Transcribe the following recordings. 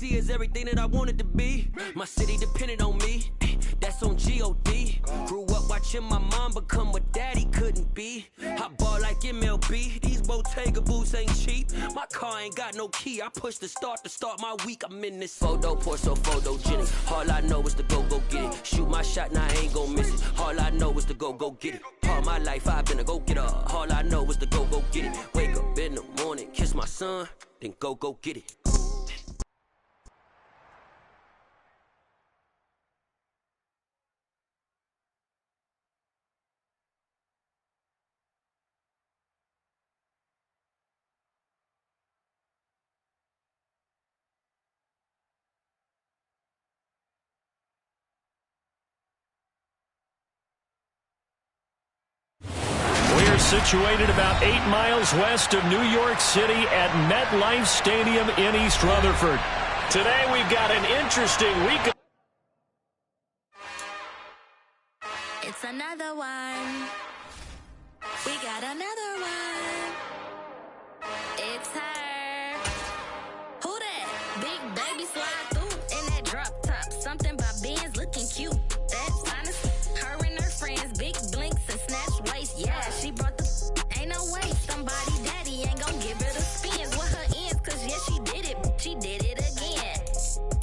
see is everything that I wanted to be. My city depended on me. That's on G.O.D. Grew up watching my mom become what daddy couldn't be. I ball like MLB. These Bottega boots ain't cheap. My car ain't got no key. I push the start to start my week. I'm in this photo, pour so photogenic. All I know is to go get it. Shoot my shot, now I ain't gon' miss it. All I know is to go get it. All my life I've been a go-getter. All I know is to go get it. Wake up in the morning, kiss my son, then go get it. Situated about 8 miles west of New York City at MetLife Stadium in East Rutherford. Today we've got an interesting week. It's another one. We got another one. It's her. Who that? Big baby slide through in that drop top. Something about Benz looking cute. That's honest. Her and her friends, big blinks and snatch waist. Yeah, she brought the ain't no way. Somebody daddy ain't gon' give her the spins with her ends. Cause yeah, she did it again.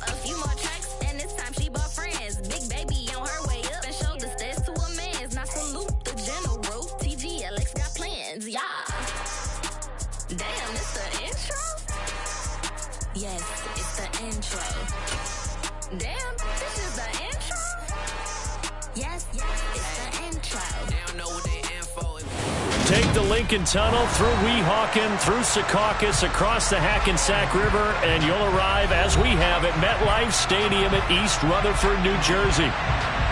A few more tracks and this time she bought friends. Big baby on her way up and showed the stairs to a man's. Now salute the general. TGLX got plans, yeah. Damn, it's the intro? Yes, it's the intro. Damn, this is the intro? Yes, it's the intro. They don't know what their info is. Take the Lincoln Tunnel through Weehawken, through Secaucus, across the Hackensack River, and you'll arrive, as we have, at MetLife Stadium at East Rutherford, New Jersey.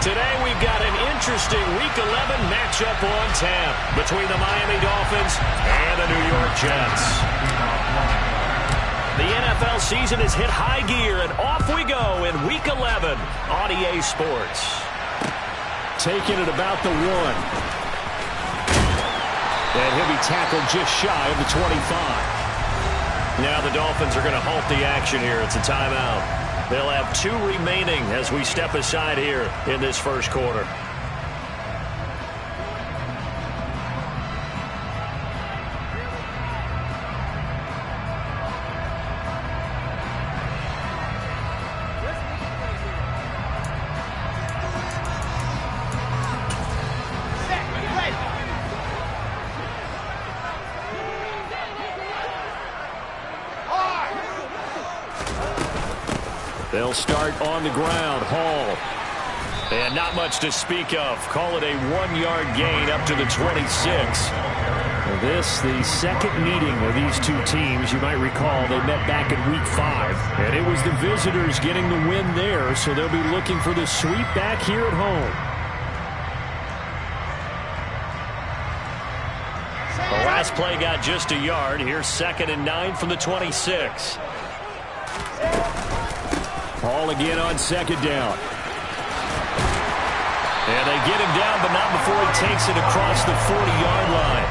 Today we've got an interesting Week 11 matchup on tap between the Miami Dolphins and the New York Jets. The NFL season has hit high gear, and off we go in Week 11 on EA Sports. Taking it about the 1. And he'll be tackled just shy of the 25. Now the Dolphins are going to halt the action here. It's a timeout. They'll have 2 remaining as we step aside here in this first quarter. They'll start on the ground. Hall. And not much to speak of. Call it a 1-yard gain up to the 26. This, the second meeting of these two teams. You might recall they met back in Week 5. And it was the visitors getting the win there, so they'll be looking for the sweep back here at home. The last play got just a yard. Here's 2nd and 9 from the 26. Hall again on 2nd down. And they get him down, but not before he takes it across the 40-yard line.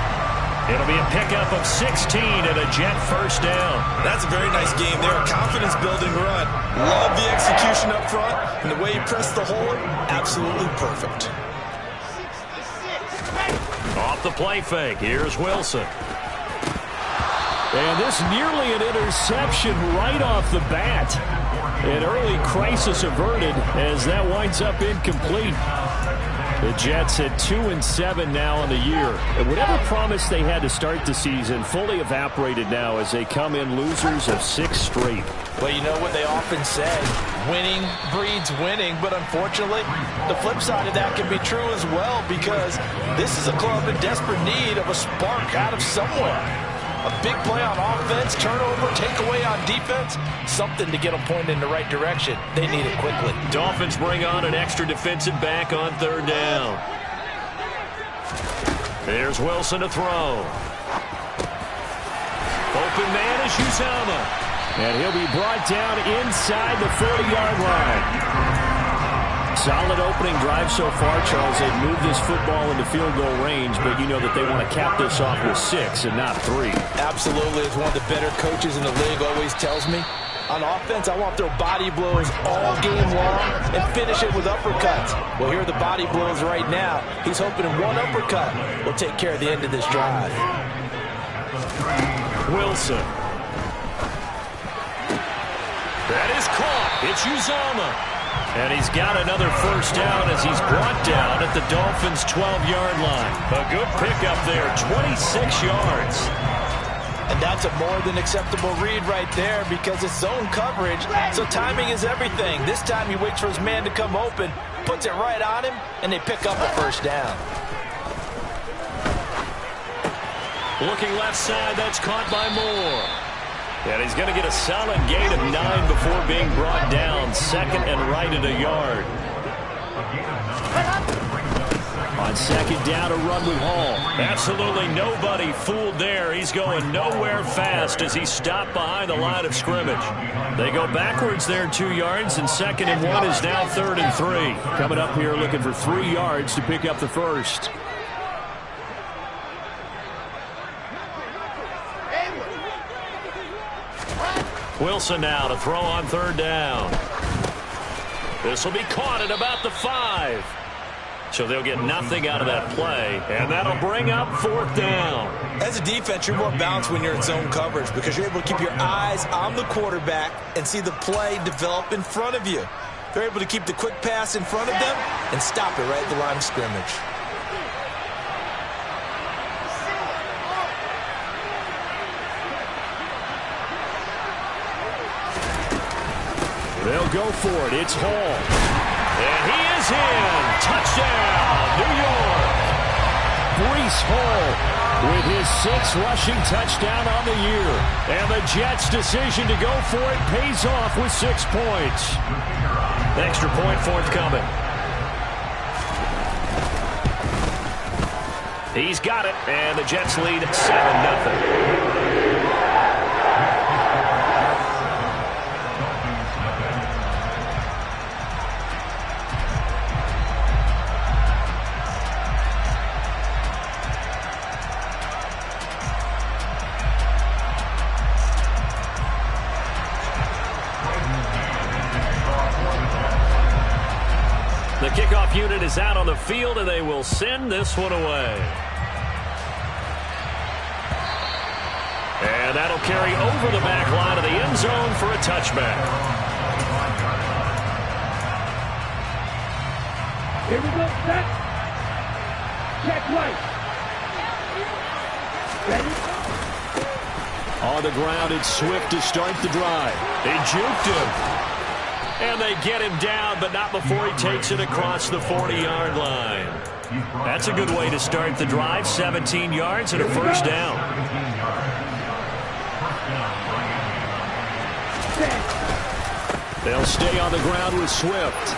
It'll be a pickup of 16 and a Jet first down. That's a very nice game there. A confidence-building run. Love the execution up front, and the way he pressed the hole, absolutely perfect. Off the play fake, here's Wilson. And this nearly an interception right off the bat. An early crisis averted as that winds up incomplete. The Jets at 2-7 now on the year. And whatever promise they had to start the season fully evaporated now as they come in losers of 6 straight. Well, you know what they often say, winning breeds winning, but unfortunately, the flip side of that can be true as well, because this is a club in desperate need of a spark out of somewhere. A big play on offense, turnover, takeaway on defense, something to get them pointed in the right direction. They need it quickly. Dolphins bring on an extra defensive back on 3rd down. There's Wilson to throw. Open man is Uzomah. And he'll be brought down inside the 40-yard line. Solid opening drive so far, Charles. They've moved this football into field goal range, but you know that they want to cap this off with 6 and not 3. Absolutely. As one of the better coaches in the league always tells me, On offense, I want to throw body blows all game long and finish it with uppercuts. Well, here are the body blows right now. He's hoping in one uppercut will take care of the end of this drive. Wilson. That is caught. It's Uzomah. And he's got another first down as he's brought down at the Dolphins' 12-yard line. A good pickup there, 26 yards. And that's a more than acceptable read right there because it's zone coverage, so timing is everything. This time he waits for his man to come open, puts it right on him, and they pick up a first down. Looking left side, that's caught by Moore. And he's going to get a solid gain of 9 before being brought down. Second and right at a yard. On second down, a run with Hall. Absolutely nobody fooled there. He's going nowhere fast as he stopped behind the line of scrimmage. They go backwards there 2 yards, and second and 1 is now 3rd and 3. Coming up here looking for 3 yards to pick up the first. Wilson now to throw on 3rd down. This will be caught at about the 5. So they'll get nothing out of that play, and that'll bring up 4th down. As a defense, you're more balanced when you're in zone coverage because you're able to keep your eyes on the quarterback and see the play develop in front of you. They're able to keep the quick pass in front of them and stop it right at the line of scrimmage. They'll go for it. It's Hall. And he is in. Touchdown, New York. Breece Hall with his 6th rushing touchdown on the year. And the Jets' decision to go for it pays off with 6 points. Extra point forthcoming. He's got it, and the Jets lead 7-0. The kickoff unit is out on the field, and they will send this one away. And that'll carry over the back line of the end zone for a touchback. Here we go, set. Check right. Ready? On the ground, it's Swift to start the drive. They juked him. And they get him down, but not before he takes it across the 40-yard line. That's a good way to start the drive. 17 yards and a first down. They'll stay on the ground with Swift.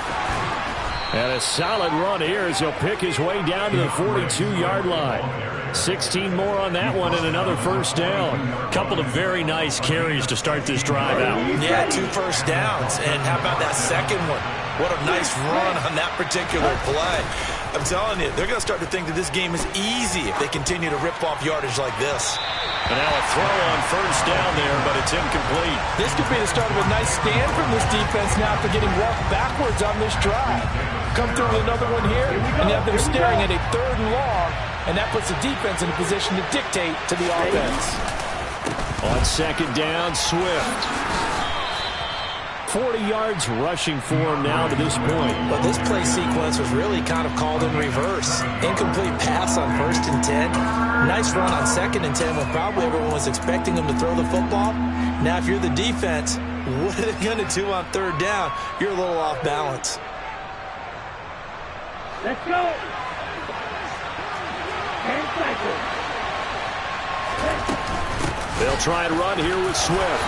And a solid run here as he'll pick his way down to the 42-yard line. 16 more on that one and another first down. Couple of very nice carries to start this drive out. Yeah, 2 first downs. And how about that second one? What a nice run on that particular play. I'm telling you, they're going to start to think that this game is easy if they continue to rip off yardage like this. And now a throw on first down there, but it's incomplete. This could be the start of a nice stand from this defense now after getting walked backwards on this drive. Come through with another one here, and you have them staring at a 3rd and long, and that puts the defense in a position to dictate to the offense. On second down, Swift. 40 yards rushing for him now to this point. But this play sequence was really kind of called in reverse. Incomplete pass on 1st and 10. Nice run on 2nd and 10 when probably everyone was expecting him to throw the football. Now, if you're the defense, what are they going to do on 3rd down? You're a little off balance. Let's go. And cycle. They'll try and run here with Swift.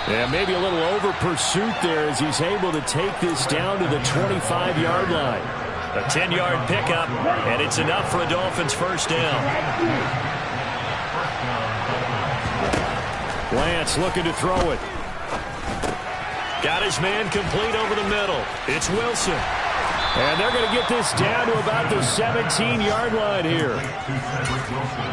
And maybe a little over pursuit there as he's able to take this down to the 25-yard line. A 10-yard pickup, and it's enough for a Dolphins first down. Lance looking to throw it. Got his man complete over the middle. It's Wilson. And they're going to get this down to about the 17-yard line here.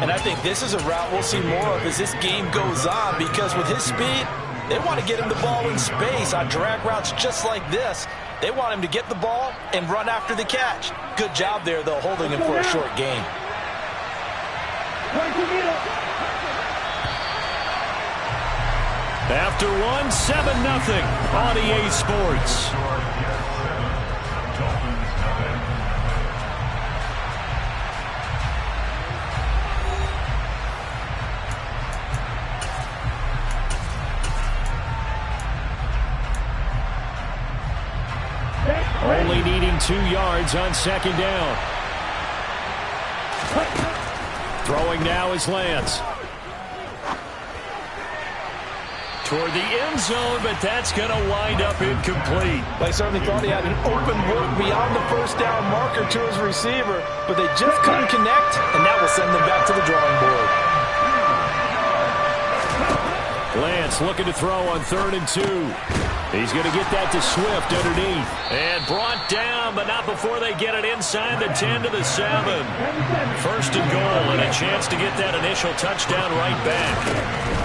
And I think this is a route we'll see more of as this game goes on because with his speed, They want to get him the ball in space on drag routes just like this. They want him to get the ball and run after the catch. Good job there, though, holding him for a short gain. After one, 7-0 on EA Sports. Only needing 2 yards on second down. Throwing now is Lance. Toward the end zone, but that's going to wind up incomplete. They certainly thought he had an open look beyond the first down marker to his receiver, but they just couldn't connect, and that will send them back to the drawing board. Lance looking to throw on 3rd and 2. He's going to get that to Swift underneath. And brought down, but not before they get it inside the 10 to the 7. 1st and goal, and a chance to get that initial touchdown right back.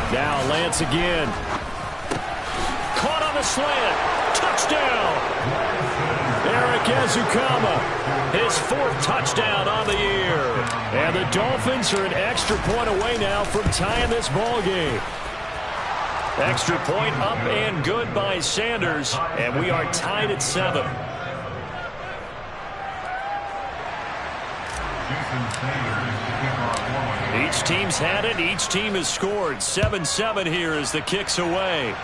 Now Lance again. Caught on the slant. Touchdown. Eric Ezukama, his 4th touchdown on the year. And the Dolphins are an extra point away now from tying this ball game. Extra point up and good by Sanders, and we are tied at 7. Each team's had it. Each team has scored. 7-7 here as the kick's away.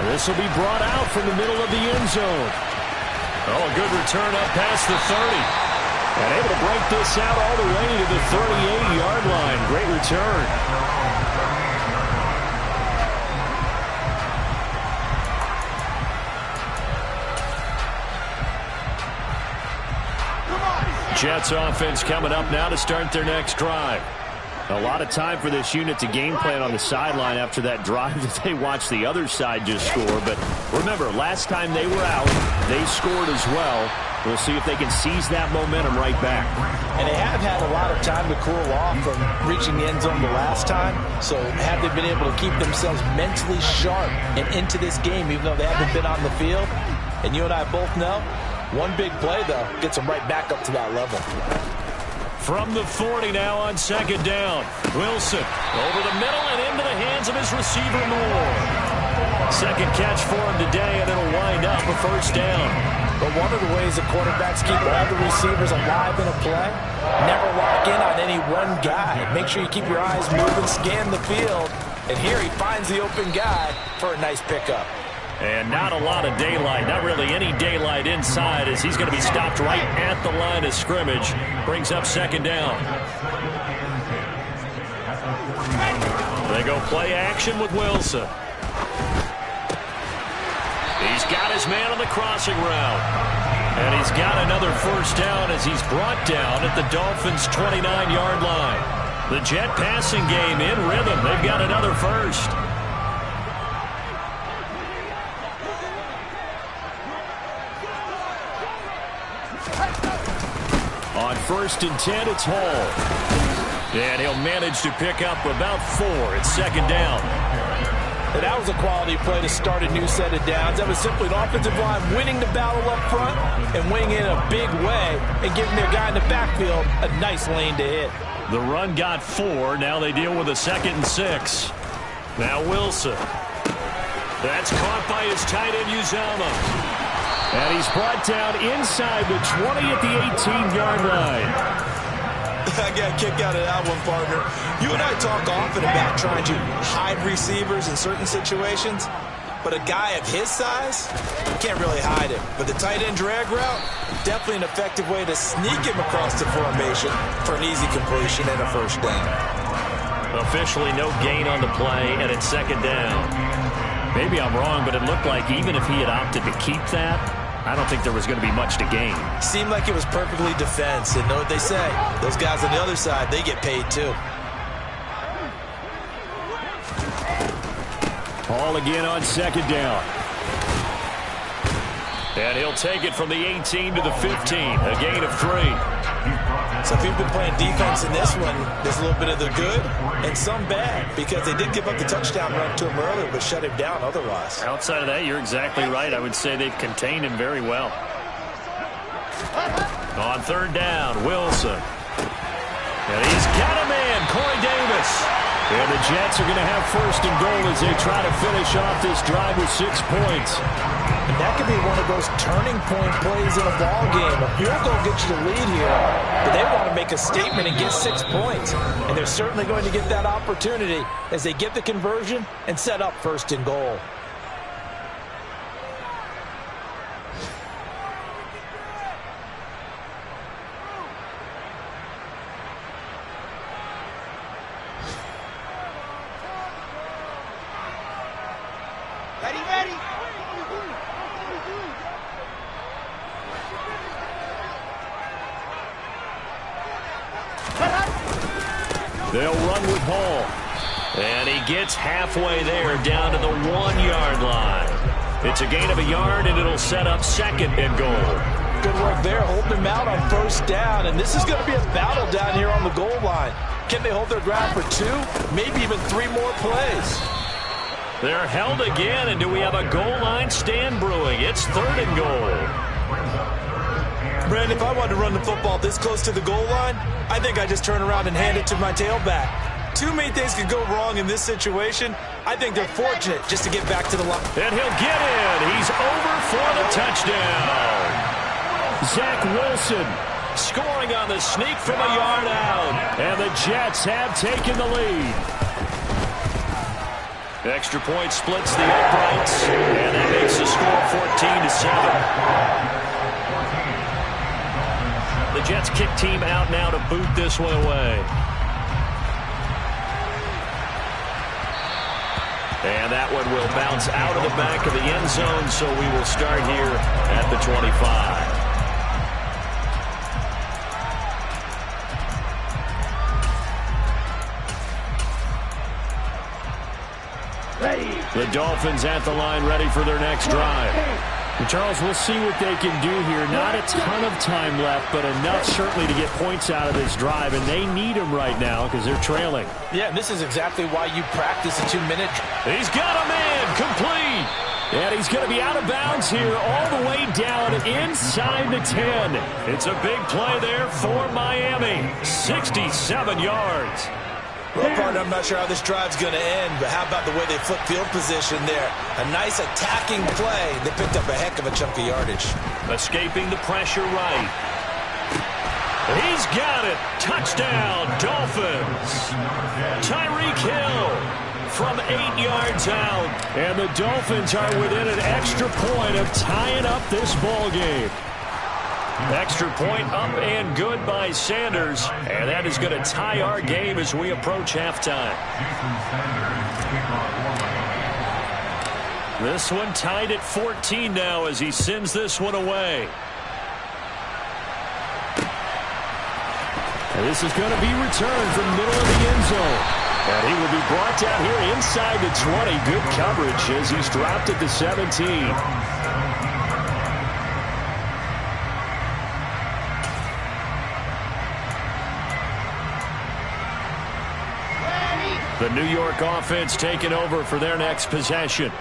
This will be brought out from the middle of the end zone. Oh, a good return up past the 30. And able to break this out all the way to the 38-yard line. Great return. Jets offense coming up now to start their next drive. A lot of time for this unit to game plan on the sideline after that drive that they watched the other side just score. But remember, last time they were out, they scored as well. We'll see if they can seize that momentum right back. And they have had a lot of time to cool off from reaching the end zone the last time. So have they been able to keep themselves mentally sharp and into this game, even though they haven't been on the field? And you and I both know, one big play, though, gets them right back up to that level. From the 40 now on second down. Wilson over the middle and into the hands of his receiver Moore. Second catch for him today, and it'll wind up a 1st down. But one of the ways that quarterbacks keep all the receivers alive in a play, never lock in on any one guy. Make sure you keep your eyes moving, scan the field, and here he finds the open guy for a nice pickup. And not a lot of daylight, not really any daylight inside, as he's going to be stopped right at the line of scrimmage. Brings up second down. They go play action with Wilson. He's got his man on the crossing route. And he's got another 1st down as he's brought down at the Dolphins' 29-yard line. The Jet passing game in rhythm. They've got another 1st. On 1st and 10, it's Hall. And he'll manage to pick up about 4 at second down. And that was a quality play to start a new set of downs. That was simply an offensive line winning the battle up front and winning in a big way and giving their guy in the backfield a nice lane to hit. The run got 4. Now they deal with a 2nd and 6. Now Wilson. That's caught by his tight end, Uzomah. And he's brought down inside the 20 at the 18-yard line. I got a kick out of that one, partner. You and I talk often about trying to hide receivers in certain situations, but a guy of his size, you can't really hide him. But the tight end drag route, definitely an effective way to sneak him across the formation for an easy completion and a 1st down. Officially no gain on the play, and it's second down. Maybe I'm wrong, but it looked like even if he had opted to keep that, I don't think there was going to be much to gain. Seemed like it was perfectly defense, and know what they say. Those guys on the other side, they get paid too. Hall again on second down. And he'll take it from the 18 to the 15, a gain of 3. So if you've been playing defense in this one, there's a little bit of the good and some bad, because they did give up the touchdown run to him earlier, but shut him down otherwise. Outside of that, you're exactly right. I would say they've contained him very well. On third down, Wilson. And he's got a man, Corey Davis. And the Jets are going to have first and goal as they try to finish off this drive with 6 points. And that could be one of those turning point plays in a ball game. A field goal gets you the lead here, but they want to make a statement and get 6 points. And they're certainly going to get that opportunity as they get the conversion and set up first and goal. They'll run with Hall. And he gets halfway there down to the 1-yard line. It's a gain of a yard, and it'll set up second and goal. Good work there, holding him out on first down. And this is going to be a battle down here on the goal line. Can they hold their ground for 2, maybe even 3 more plays? They're held again, and do we have a goal line stand brewing? It's third and goal. Brandon, if I wanted to run the football this close to the goal line, I think I just turn around and hand it to my tailback. Too many things could go wrong in this situation. I think they're fortunate just to get back to the line. And he'll get in. He's over for the touchdown. Zach Wilson scoring on the sneak from a yard out. And the Jets have taken the lead. Extra point splits the uprights. And that makes the score 14-7. The Jets kick team out now to boot this one away. And that one will bounce out of the back of the end zone, so we will start here at the 25. The Dolphins at the line, ready for their next drive. And Charles, we'll see what they can do here. Not a ton of time left, but enough certainly to get points out of this drive, and they need them right now because they're trailing. Yeah, this is exactly why you practice a 2-minute. He's got a man, complete. And he's going to be out of bounds here all the way down inside the 10. It's a big play there for Miami. 67 yards. Well, partner, I'm not sure how this drive's going to end, but how about the way they flip field position there? A nice attacking play. They picked up a heck of a chunk of yardage. Escaping the pressure right. He's got it. Touchdown, Dolphins. Tyreek Hill from 8 yards out. And the Dolphins are within an extra point of tying up this ball game. Extra point up and good by Sanders. And that is going to tie our game as we approach halftime. This one tied at 14 now as he sends this one away. And this is going to be returned from the middle of the end zone. And he will be brought down here inside the 20. Good coverage as he's dropped at the 17. The New York offense taking over for their next possession.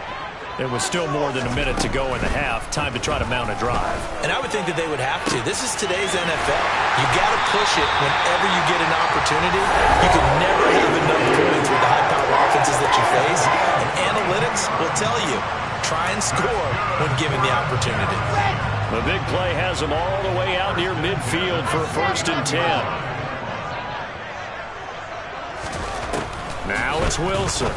It was still more than a minute to go in the half. Time to try to mount a drive. And I would think that they would have to. This is today's NFL. You got to push it whenever you get an opportunity. You can never have enough points with the high-powered offenses that you face. And analytics will tell you, try and score when given the opportunity. The big play has them all the way out near midfield for a 1st and 10. Now it's Wilson.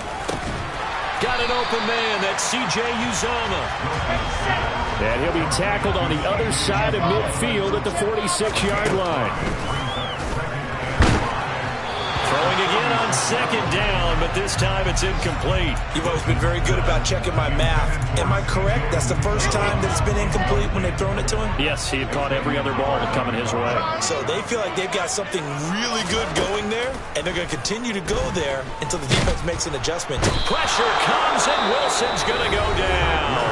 Got an open man. That's C.J. Uzomah. And he'll be tackled on the other side of midfield at the 46-yard line. Throwing again on 2nd down, but this time it's incomplete. You've always been very good about checking my math. Am I correct? That's the first time that it's been incomplete when they've thrown it to him? Yes, he had caught every other ball that coming his way. So they feel like they've got something really good going there, and they're going to continue to go there until the defense makes an adjustment. Pressure comes, and Wilson's going to go down.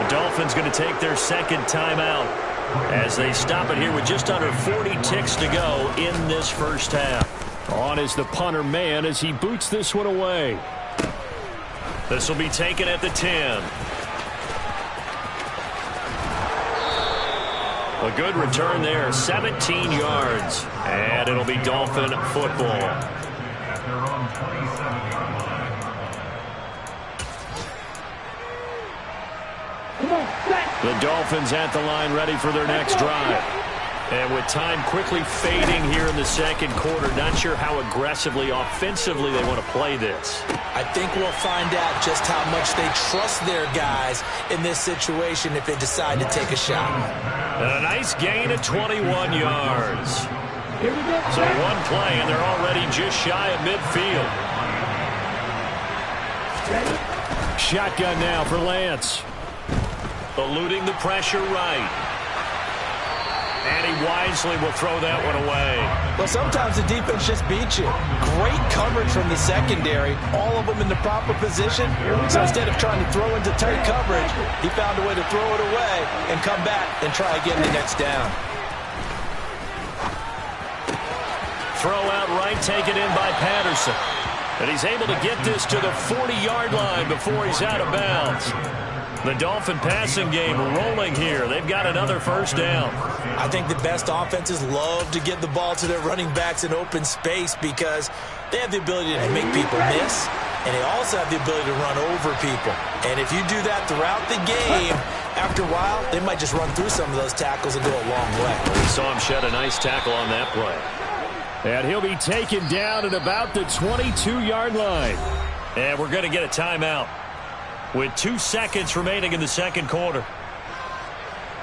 The Dolphins going to take their 2nd timeout. as they stop it here with just under 40 ticks to go in this first half. On is the punter man as he boots this one away. This will be taken at the 10. A good return there, 17 yards. And it'll be Dolphin football. The Dolphins at the line ready for their next drive. And with time quickly fading here in the second quarter, not sure how aggressively, offensively they want to play this. I think we'll find out just how much they trust their guys in this situation if they decide to take a shot. And a nice gain of 21 yards. So one play, and they're already just shy of midfield. Shotgun now for Lance. Eluding the pressure right. And he wisely will throw that one away. Well, sometimes the defense just beats you. Great coverage from the secondary. All of them in the proper position. So instead of trying to throw into tight coverage, he found a way to throw it away and come back and try again the next down. Throw out right, taken in by Patterson. And he's able to get this to the 40-yard line before he's out of bounds. The Dolphin passing game rolling here. They've got another first down. I think the best offenses love to get the ball to their running backs in open space because they have the ability to make people miss, and they also have the ability to run over people. And if you do that throughout the game, after a while, they might just run through some of those tackles and go a long way. We saw him shed a nice tackle on that play. And he'll be taken down at about the 22-yard line. And we're going to get a timeout with 2 seconds remaining in the second quarter.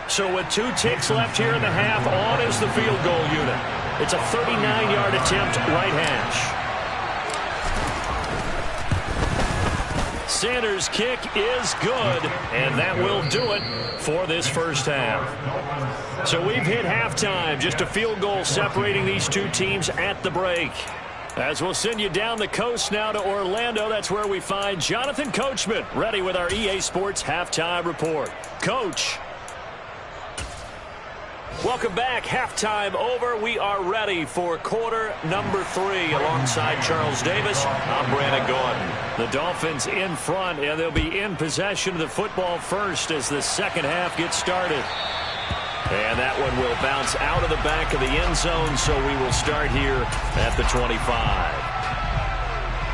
So with 2 ticks left here in the half, on is the field goal unit. It's a 39-yard attempt, right hash. Sanders' kick is good, and that will do it for this first half. So we've hit halftime, just a field goal separating these two teams at the break. As we'll send you down the coast now to Orlando, that's where we find Jonathan Coachman, ready with our EA Sports Halftime Report. Coach. Welcome back. Halftime over. We are ready for quarter number 3 alongside Charles Davis. I'm Brandon Gordon. The Dolphins in front, and they'll be in possession of the football first as the second half gets started. And that one will bounce out of the back of the end zone, so we will start here at the 25.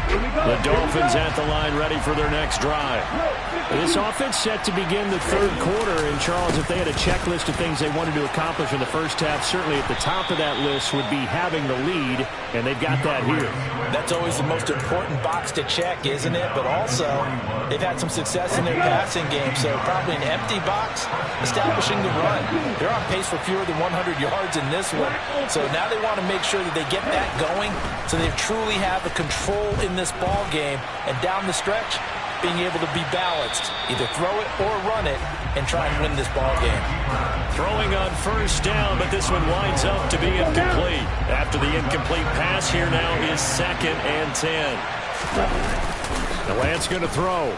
The Dolphins at the line ready for their next drive. This offense set to begin the third quarter. And, Charles, if they had a checklist of things they wanted to accomplish in the first half, certainly at the top of that list would be having the lead, and they've got that here. That's always the most important box to check, isn't it? But also, they've had some success in their passing game, so probably an empty box, establishing the run. They're on pace for fewer than 100 yards in this one. So now they want to make sure that they get that going so they truly have the control in this ball game, and down the stretch, being able to be balanced, either throw it or run it, and try and win this ball game. Throwing on first down, but this one winds up to be incomplete. After the incomplete pass, here now is 2nd and 10. The Lance going to throw.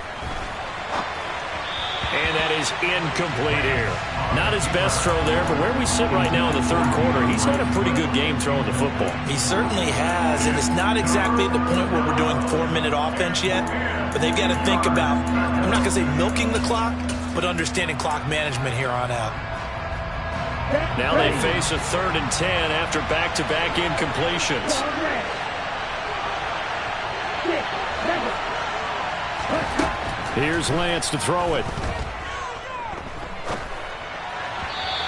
And that is incomplete here. Not his best throw there, but where we sit right now in the third quarter, he's had a pretty good game throwing the football. He certainly has, and it's not exactly at the point where we're doing 4-minute offense yet, but they've got to think about, I'm not going to say milking the clock, but understanding clock management here on out. Now they face a 3rd and 10 after back-to-back incompletions. Here's Lance to throw it.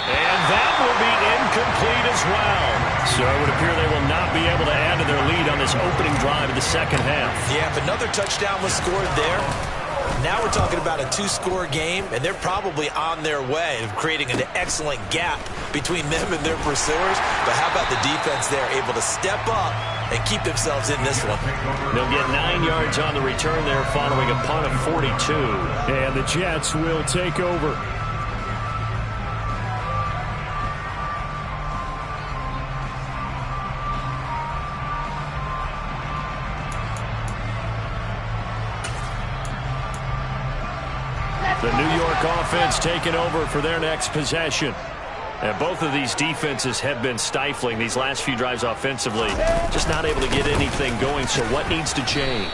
And that will be incomplete as well. So it would appear they will not be able to add to their lead on this opening drive of the second half. Yeah, if another touchdown was scored there, now we're talking about a 2-score game, and they're probably on their way of creating an excellent gap between them and their pursuers. But how about the defense there, able to step up and keep themselves in this one? They'll get 9 yards on the return there following a punt of 42. And the Jets will take over. The New York offense taking over for their next possession. And both of these defenses have been stifling these last few drives offensively. Just not able to get anything going, so what needs to change?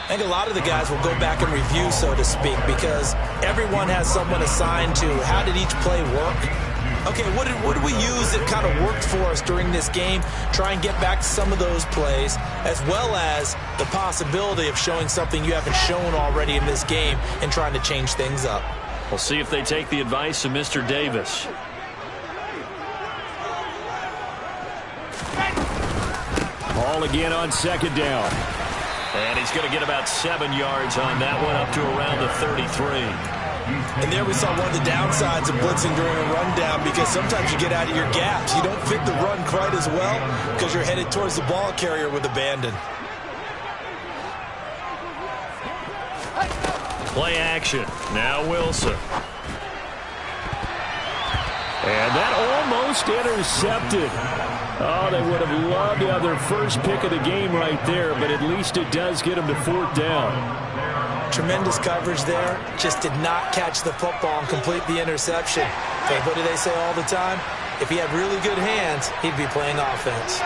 I think a lot of the guys will go back and review, so to speak, because everyone has someone assigned to how did each play work. Okay, what did we use that kind of worked for us during this game? Try and get back to some of those plays, as well as the possibility of showing something you haven't shown already in this game and trying to change things up. We'll see if they take the advice of Mr. Davis. Ball again on second down. And he's going to get about 7 yards on that one, up to around the 33. And there we saw one of the downsides of blitzing during a rundown, because sometimes you get out of your gaps. You don't fit the run quite as well because you're headed towards the ball carrier with abandon. Play action. Now Wilson. And that almost intercepted. Oh, they would have loved to have their first pick of the game right there, but at least it does get them to 4th down. Tremendous coverage there. Just did not catch the football and complete the interception. But what do they say all the time? If he had really good hands, he'd be playing offense.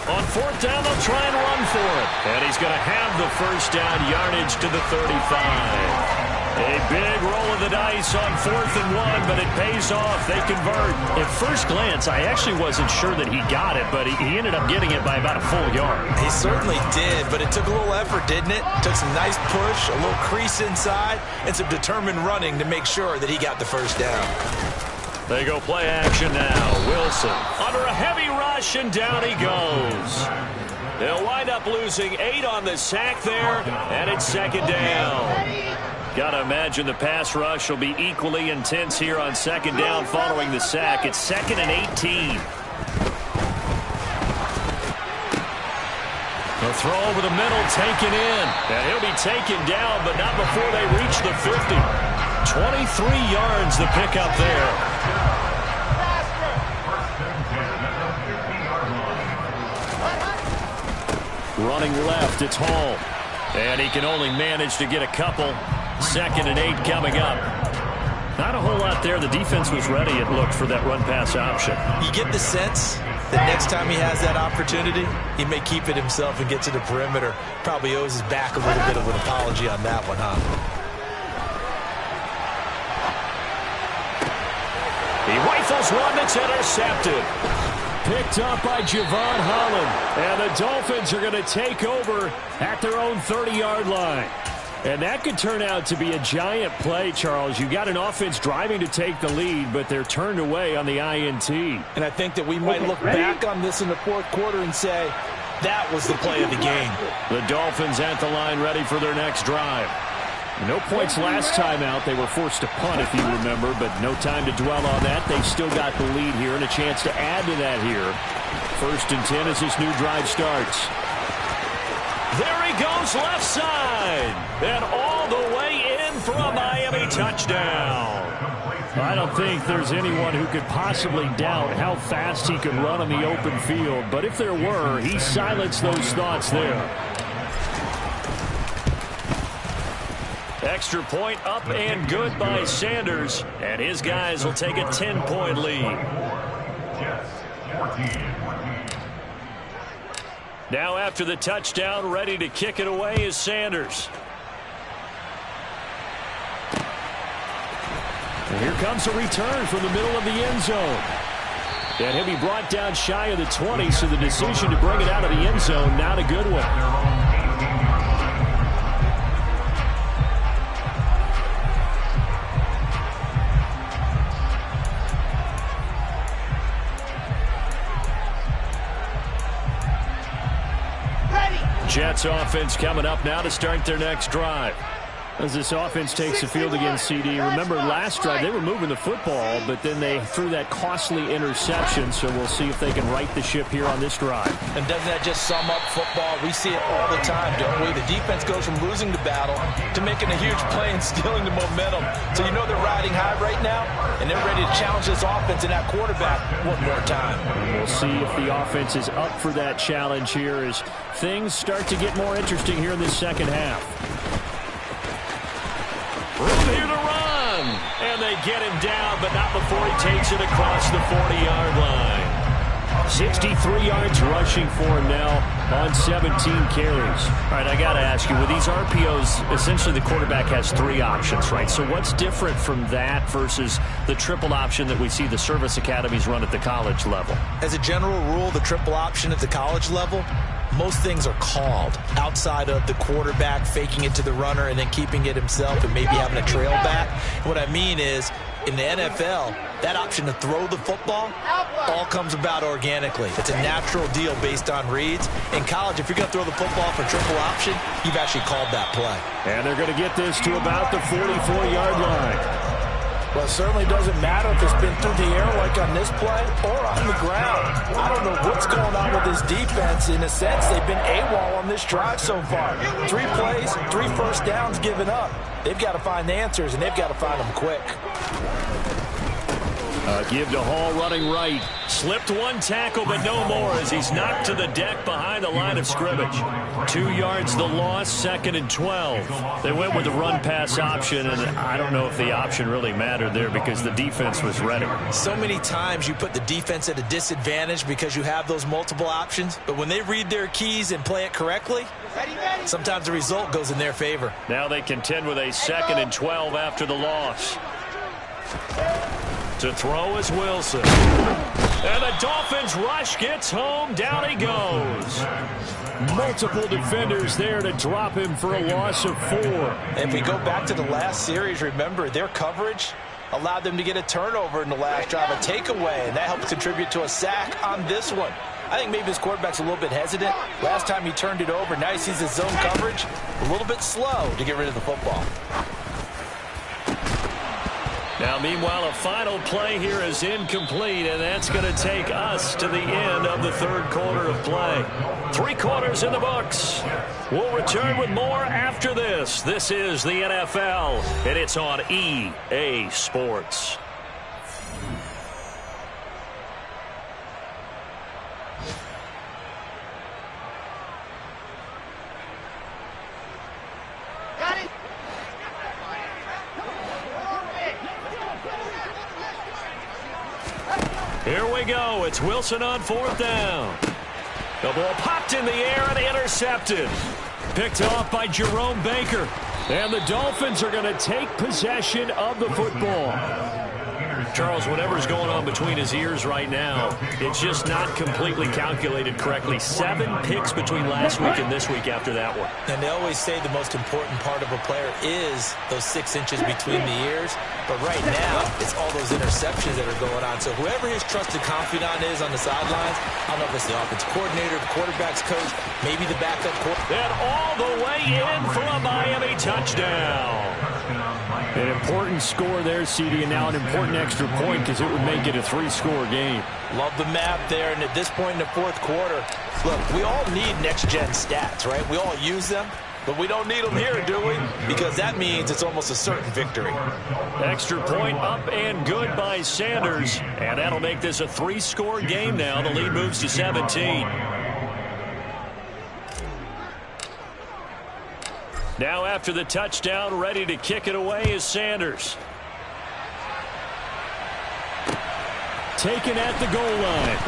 On 4th down, they'll try and run for it. And he's going to have the first down yardage to the 35. A big roll of the dice on 4th and 1, but it pays off. They convert. At first glance, I actually wasn't sure that he got it, but he ended up getting it by about a full yard. He certainly did, but it took a little effort, didn't it? Took some nice push, a little crease inside, and some determined running to make sure that he got the first down. They go play action now. Wilson under a heavy rush, and down he goes. They'll wind up losing 8 on the sack there, and it's 2nd down. Got to imagine the pass rush will be equally intense here on 2nd down following the sack. It's 2nd and 18. The throw over the middle, taken in. And he'll be taken down, but not before they reach the 50. 23 yards the pickup there. Running left, it's Hall. And he can only manage to get a couple. 2nd and 8 coming up. Not a whole lot there. The defense was ready, it looked, for that run-pass option. You get the sense that next time he has that opportunity, he may keep it himself and get to the perimeter. Probably owes his back a little bit of an apology on that one, huh? He rifles one that's intercepted. Picked up by Javon Holland. And the Dolphins are going to take over at their own 30-yard line. And that could turn out to be a giant play, Charles. You got an offense driving to take the lead, but they're turned away on the INT. And I think that we might look back on this in the 4th quarter and say, that was the play of the game. The Dolphins at the line ready for their next drive. No points last time out. They were forced to punt, if you remember, but no time to dwell on that. They've still got the lead here and a chance to add to that here. 1st and 10 as this new drive starts. There he goes left side. And all the way in for a Miami touchdown. I don't think there's anyone who could possibly doubt how fast he could run on the open field. But if there were, he silenced those thoughts there. Extra point up and good by Sanders. And his guys will take a 10-point lead. Now after the touchdown, ready to kick it away is Sanders. And here comes a return from the middle of the end zone. And he'll be brought down shy of the 20, so the decision to bring it out of the end zone, not a good one. Jets offense coming up now to start their next drive. As this offense takes the field against CD. Remember last drive they were moving the football, but then they threw that costly interception, so we'll see if they can right the ship here on this drive. And doesn't that just sum up football? We see it all the time, don't we? The defense goes from losing the battle to making a huge play and stealing the momentum. So you know they're riding high right now, and they're ready to challenge this offense and that quarterback one more time. And we'll see if the offense is up for that challenge here as things start to get more interesting here in this second half. Room here to run. And they get him down, but not before he takes it across the 40-yard line. 63 yards rushing for him now on 17 carries. All right, I got to ask you, with these RPOs, essentially the quarterback has 3 options, right? So what's different from that versus the triple option that we see the service academies run at the college level? As a general rule, the triple option at the college level, most things are called outside of the quarterback faking it to the runner and then keeping it himself and maybe having a trail back. What I mean is, in the NFL, that option to throw the football all comes about organically. It's a natural deal based on reads. In college, if you're going to throw the football for triple option, you've actually called that play. And they're going to get this to about the 44-yard line. Well, it certainly doesn't matter if it's been through the air like on this play or on the ground. I don't know what's going on with this defense. In a sense, they've been AWOL on this drive so far. 3 plays, 3 first downs given up. They've got to find the answers, and they've got to find them quick. Give to Hall running right. Slipped 1 tackle, but no more as he's knocked to the deck behind the line of scrimmage. 2 yards the loss, 2nd and 12. They went with the run-pass option, and I don't know if the option really mattered there because the defense was ready. So many times you put the defense at a disadvantage because you have those multiple options, but when they read their keys and play it correctly, sometimes the result goes in their favor. Now they contend with a 2nd and 12 after the loss. To throw is Wilson. And the Dolphins rush gets home. Down he goes. Multiple defenders there to drop him for a loss of 4. And if we go back to the last series, remember, their coverage allowed them to get a turnover in the last drive, a takeaway, and that helped contribute to a sack on this one. I think maybe his quarterback's a little bit hesitant. Last time he turned it over, now he sees his zone coverage a little bit slow to get rid of the football. Now, meanwhile, a final play here is incomplete, and that's going to take us to the end of the 3rd quarter of play. 3 quarters in the books. We'll return with more after this. This is the NFL, and it's on EA Sports. Here we go. It's Wilson on 4th down. The ball popped in the air and intercepted. Picked off by Jerome Baker. And the Dolphins are going to take possession of the football. Charles, whatever's going on between his ears right now, it's just not completely calculated correctly. 7 picks between last week and this week after that one. And they always say the most important part of a player is those 6 inches between the ears. But right now, it's all those interceptions that are going on. So whoever his trusted confidant is on the sidelines, I don't know if it's the offensive coordinator, the quarterback's coach, maybe the backup quarterback. And all the way in for a Miami touchdown. An important score there, CD, and now an important extra point because it would make it a 3-score game. Love the map there, and at this point in the 4th quarter, look, we all need next-gen stats, right? We all use them, but we don't need them here, do we? Because that means it's almost a certain victory. Extra point up and good by Sanders, and that'll make this a 3-score game now. The lead moves to 17. Now after the touchdown, ready to kick it away is Sanders. Taken at the goal line.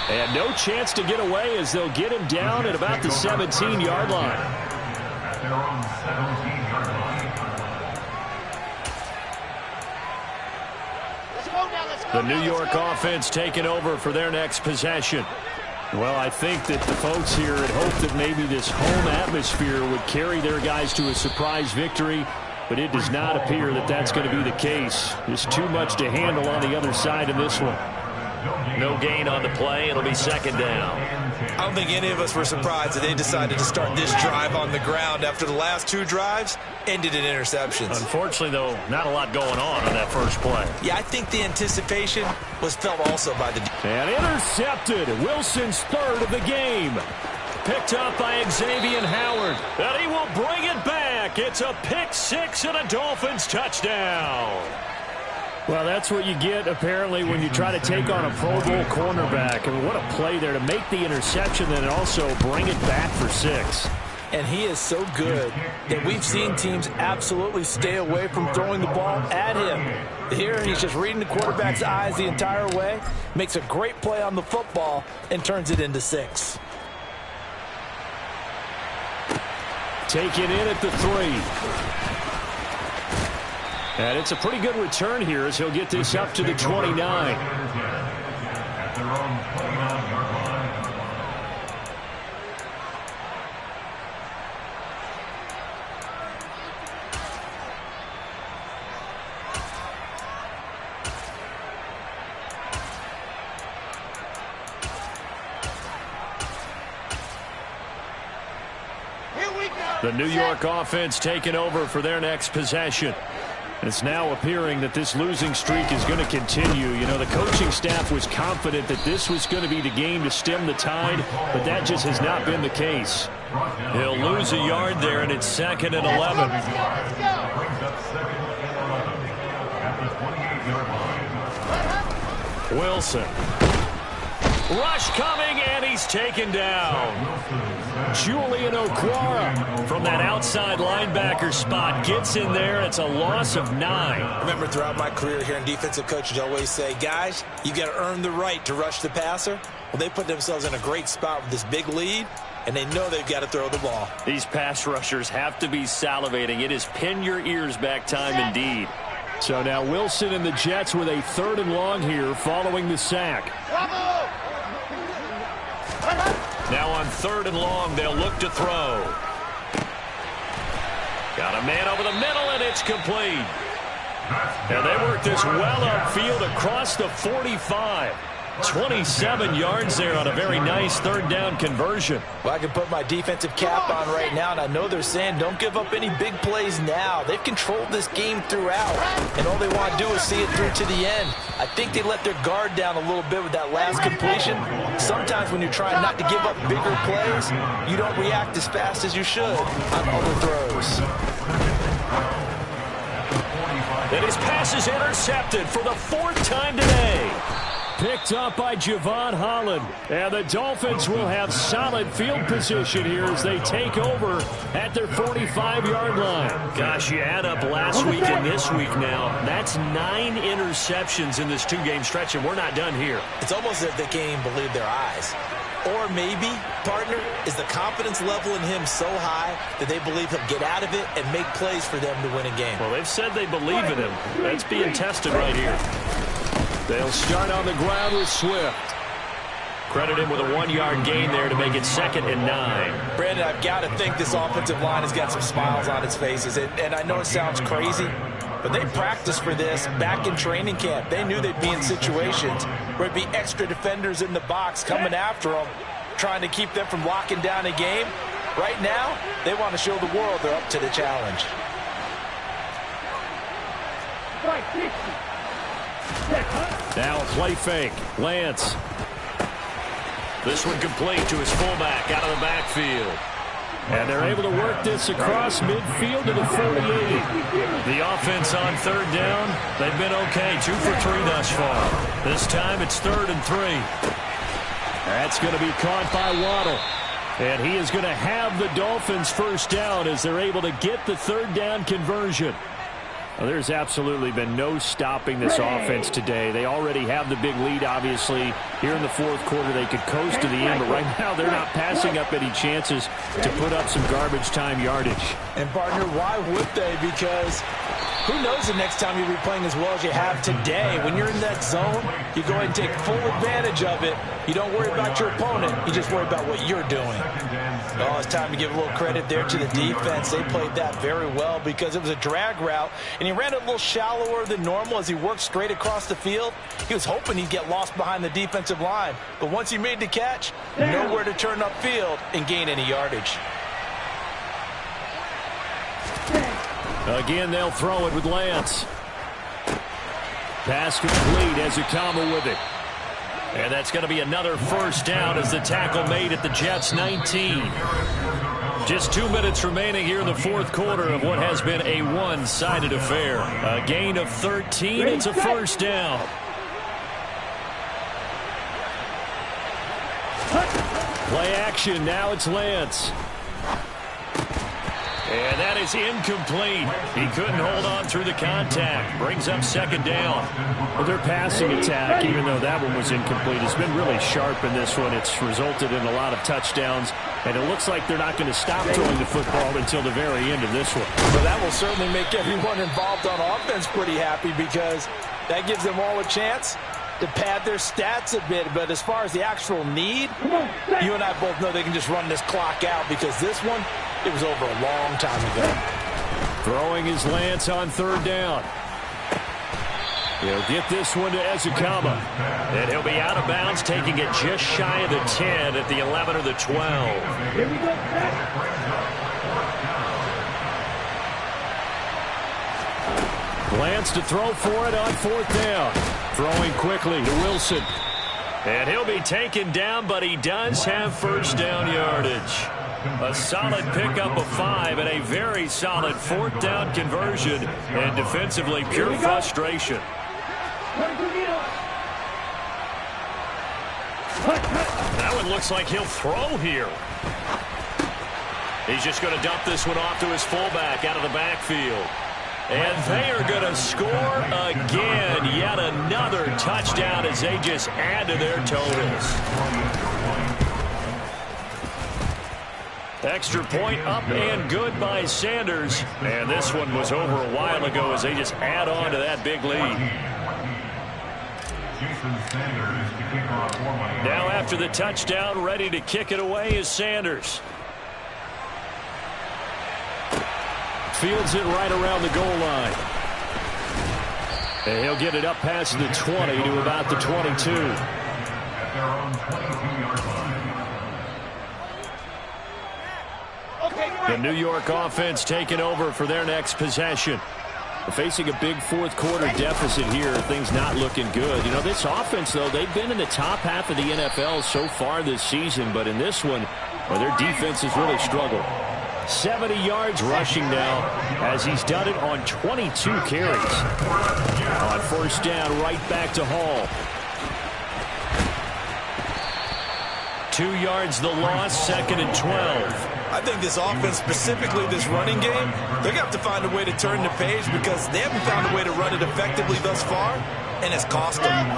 And no chance to get away as they'll get him down at about the 17-yard line. The New York offense taking over for their next possession. Well, I think that the folks here had hoped that maybe this home atmosphere would carry their guys to a surprise victory, but it does not appear that that's going to be the case. There's too much to handle on the other side of this one. No gain on the play. It'll be 2nd down. I don't think any of us were surprised that they decided to start this drive on the ground after the last 2 drives ended in interceptions. Unfortunately, though, not a lot going on that first play. Yeah, I think the anticipation was felt also by the... And intercepted. Wilson's 3rd of the game. Picked up by Xavier Howard. And he will bring it back. It's a pick 6 and a Dolphins touchdown. Well, that's what you get, apparently, when you try to take on a Pro Bowl cornerback. I mean, what a play there to make the interception and also bring it back for 6. And he is so good that we've seen teams absolutely stay away from throwing the ball at him. Here, he's just reading the quarterback's eyes the entire way, makes a great play on the football, and turns it into 6. Taken in at the 3. And it's a pretty good return here as he'll get this up to the 29. The New York offense taking over for their next possession. It's now appearing that this losing streak is going to continue. You know, the coaching staff was confident that this was going to be the game to stem the tide, but that just has not been the case. He'll lose a yard there, and it's 2nd and 11. Wilson. Rush coming, and he's taken down. Julian Okwara from that outside linebacker spot gets in there. It's a loss of 9. I remember throughout my career hearing defensive coaches always say, guys, you got to earn the right to rush the passer. Well, they put themselves in a great spot with this big lead, and they know they've got to throw the ball. These pass rushers have to be salivating. It is pin your ears back time indeed. So now Wilson and the Jets with a 3rd and long here following the sack. Now on 3rd and long, they'll look to throw. Got a man over the middle, and it's complete. And they work this well upfield across the 45. 27 yards there on a very nice 3rd down conversion. Well, I can put my defensive cap on right now, and I know they're saying don't give up any big plays now. They've controlled this game throughout, and all they want to do is see it through to the end. I think they let their guard down a little bit with that last completion. Sometimes when you're trying not to give up bigger plays, you don't react as fast as you should on other throws. And his pass is intercepted for the 4th time today. Picked up by Javon Holland. And the Dolphins will have solid field position here as they take over at their 45-yard line. Gosh, you add up last week and this week now. That's 9 interceptions in this 2-game stretch, and we're not done here. It's almost as if they can't even believe their eyes. Or maybe, partner, is the confidence level in him so high that they believe he'll get out of it and make plays for them to win a game. Well, they've said they believe in him. That's being tested right here. They'll start on the ground with Swift. Credit him with a 1-yard gain there to make it 2nd and 9. Brandon, I've got to think this offensive line has got some smiles on its faces. And I know it sounds crazy, but they practiced for this back in training camp. They knew they'd be in situations where it'd be extra defenders in the box coming after them, trying to keep them from locking down a game. Right now, they want to show the world they're up to the challenge. Now a play fake. Lance. This one complete to his fullback out of the backfield. And they're able to work this across midfield to the 48. The offense on 3rd down, they've been okay. 2 for 3 thus far. This time it's 3rd and 3. That's going to be caught by Waddle. And he is going to have the Dolphins first down as they're able to get the 3rd down conversion. Well, there's absolutely been no stopping this offense today. They already have the big lead, obviously. Here in the 4th quarter, they could coast to the end, but right now they're not passing up any chances to put up some garbage time yardage. And, partner, why would they? Because who knows the next time you'll be playing as well as you have today. When you're in that zone, you go ahead and take full advantage of it. You don't worry about your opponent. You just worry about what you're doing. Oh, it's time to give a little credit there to the defense. They played that very well because it was a drag route, and he ran it a little shallower than normal as he worked straight across the field. He was hoping he'd get lost behind the defensive line, but once he made the catch, nowhere to turn upfield and gain any yardage. Again, they'll throw it with Lance. Pass complete as Akama with it. And that's going to be another first down as the tackle made at the Jets' 19. Just 2 minutes remaining here in the 4th quarter of what has been a one-sided affair. A gain of 13. It's a first down. Play action. Now it's Lance. And that is incomplete. He couldn't hold on through the contact. Brings up second down. Well, their passing attack, even though that one was incomplete, has been really sharp in this one. It's resulted in a lot of touchdowns, and it looks like they're not going to stop throwing the football until the very end of this one. Well, that will certainly make everyone involved on offense pretty happy because that gives them all a chance to pad their stats a bit. But as far as the actual need, you and I both know they can just run this clock out because this one, it was over a long time ago. Throwing his Lance on third down. He'll get this one to Ezekama. And he'll be out of bounds, taking it just shy of the 10 at the 11 or the 12. Here we go. Lance to throw for it on fourth down. Throwing quickly to Wilson. And he'll be taken down, but he does have first down yardage. A solid pickup of 5 and a very solid fourth down conversion. And defensively, pure frustration. That one looks like he'll throw here. He's just going to dump this one off to his fullback out of the backfield. And they are going to score again. Yet another touchdown as they just add to their totals. Extra point up and good by Sanders. And this one was over a while ago as they just add on to that big lead. Now after the touchdown, ready to kick it away is Sanders. Fields it right around the goal line. And he'll get it up past the 20 to about the 22. The New York offense taking over for their next possession. Facing a big fourth quarter deficit here, things not looking good. You know, this offense, though, they've been in the top half of the NFL so far this season, but in this one, well, their defense has really struggled. 70 yards rushing now as he's done it on 22 carries. On first down, right back to Hall. 2 yards the loss, second and 12. I think this offense, specifically this running game, they're going to have to find a way to turn the page because they haven't found a way to run it effectively thus far, and it's cost them.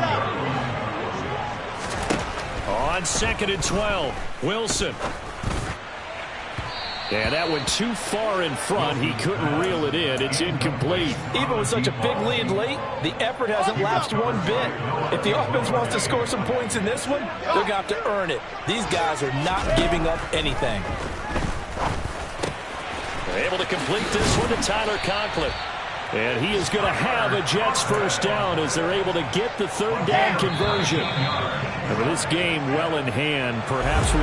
On second and 12, Wilson. Yeah, that went too far in front. He couldn't reel it in. It's incomplete. Even with such a big lead late, the effort hasn't lapsed one bit. If the offense wants to score some points in this one, they're going to have to earn it. These guys are not giving up anything. They're able to complete this one to Tyler Conklin. And he is going to have a Jets first down as they're able to get the third down conversion. And with this game well in hand, perhaps we are